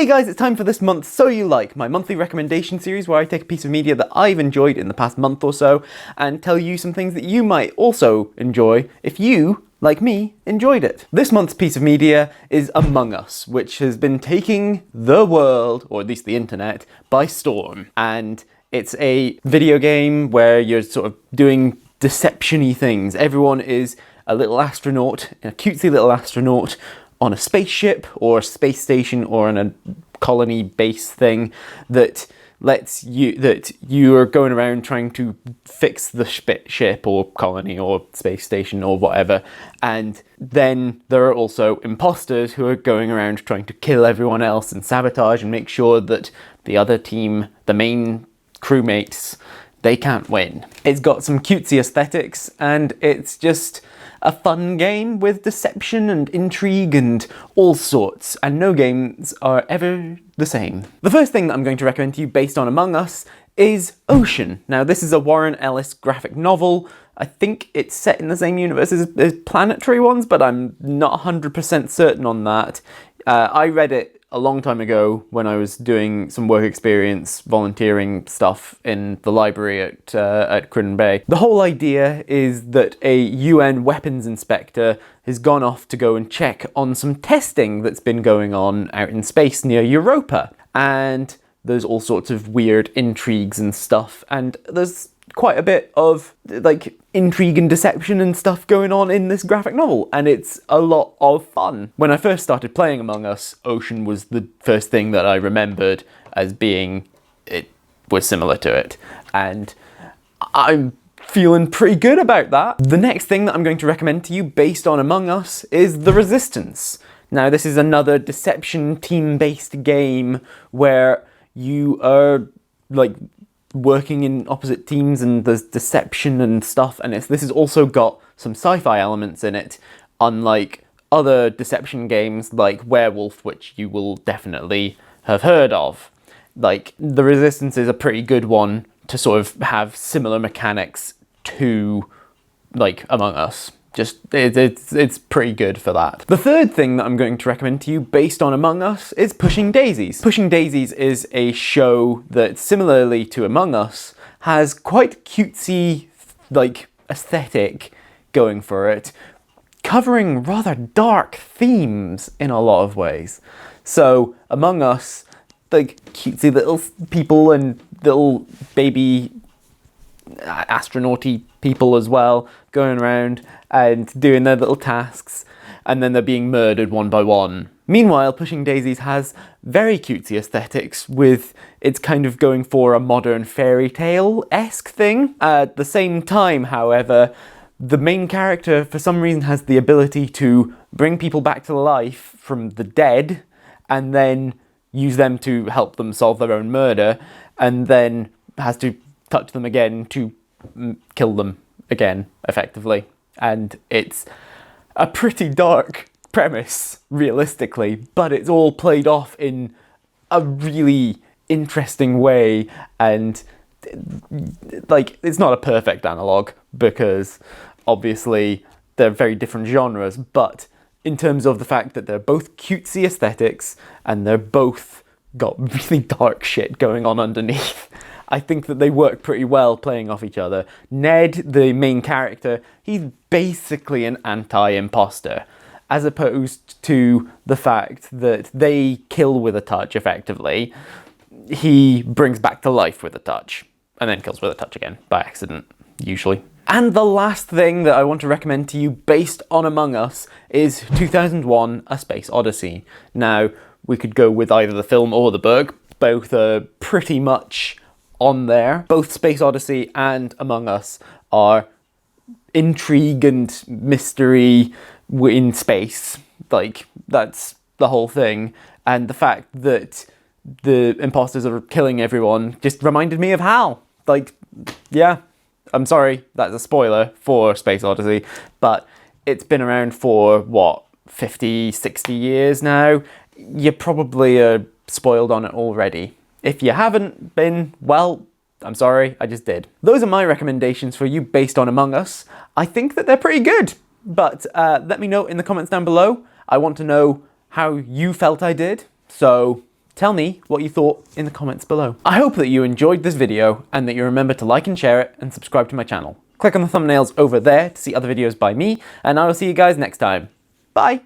Hey guys, it's time for this month's So You Like, my monthly recommendation series where I take a piece of media that I've enjoyed in the past month or so and tell you some things that you might also enjoy if you, like me, enjoyed it. This month's piece of media is Among Us, which has been taking the world, or at least the internet, by storm. And it's a video game where you're sort of doing deception-y things. Everyone is a little astronaut, a cutesy little astronaut, on a spaceship or a space station or on a colony base thing that you are going around trying to fix the ship or colony or space station or whatever. And then there are also imposters who are going around trying to kill everyone else and sabotage and make sure that the other team, the main crewmates, they can't win. It's got some cutesy aesthetics and it's just a fun game with deception and intrigue and all sorts, and no games are ever the same. The first thing that I'm going to recommend to you based on Among Us is Ocean. Now this is a Warren Ellis graphic novel. I think it's set in the same universe as Planetary ones, but I'm not 100% certain on that. I read it a long time ago when I was doing some work experience volunteering stuff in the library at Cruden Bay. The whole idea is that a UN weapons inspector has gone off to go and check on some testing that's been going on out in space near Europa. And there's all sorts of weird intrigues and stuff, and there's quite a bit of like intrigue and deception and stuff going on in this graphic novel, and it's a lot of fun. When I first started playing Among Us, Ocean was the first thing that I remembered as being, it was similar to it, and I'm feeling pretty good about that. The next thing that I'm going to recommend to you based on Among Us is The Resistance. Now this is another deception team-based game where you are like working in opposite teams and there's deception and stuff, and this has also got some sci-fi elements in it, unlike other deception games like Werewolf, which you will definitely have heard of. Like, The Resistance is a pretty good one to sort of have similar mechanics to like Among Us. Just, it's pretty good for that. The third thing that I'm going to recommend to you based on Among Us is Pushing Daisies. Pushing Daisies is a show that, similarly to Among Us, has quite cutesy, like, aesthetic going for it, covering rather dark themes in a lot of ways. So, Among Us, like, cutesy little people and little baby astronauty people as well, going around and doing their little tasks, and then they're being murdered one by one. Meanwhile, Pushing Daisies has very cutesy aesthetics, with it's kind of going for a modern fairy tale-esque thing. At the same time, however, the main character for some reason has the ability to bring people back to life from the dead, and then use them to help them solve their own murder, and then has to touch them again to kill them again, effectively. And it's a pretty dark premise, realistically, but it's all played off in a really interesting way, and like, it's not a perfect analogue because obviously they're very different genres, but in terms of the fact that they're both cutesy aesthetics and they're both got really dark shit going on underneath, I think that they work pretty well playing off each other. Ned, the main character, he's basically an anti-imposter, as opposed to the fact that they kill with a touch, effectively. He brings back to life with a touch, and then kills with a touch again, by accident, usually. And the last thing that I want to recommend to you based on Among Us is 2001: A Space Odyssey. Now, we could go with either the film or the book. Both are pretty much on there. Both Space Odyssey and Among Us are intrigue and mystery in space. Like, that's the whole thing. And the fact that the imposters are killing everyone just reminded me of HAL. Like, yeah, I'm sorry, that's a spoiler for Space Odyssey, but it's been around for, what, 50, 60 years now? You probably are spoiled on it already. If you haven't been, well, I'm sorry, I just did. Those are my recommendations for you based on Among Us. I think that they're pretty good, but let me know in the comments down below. I want to know how you felt I did, so Tell me what you thought in the comments below. I hope that you enjoyed this video and that you remember to like and share it and subscribe to my channel. Click on the thumbnails over there to see other videos by me, and I will see you guys next time. Bye!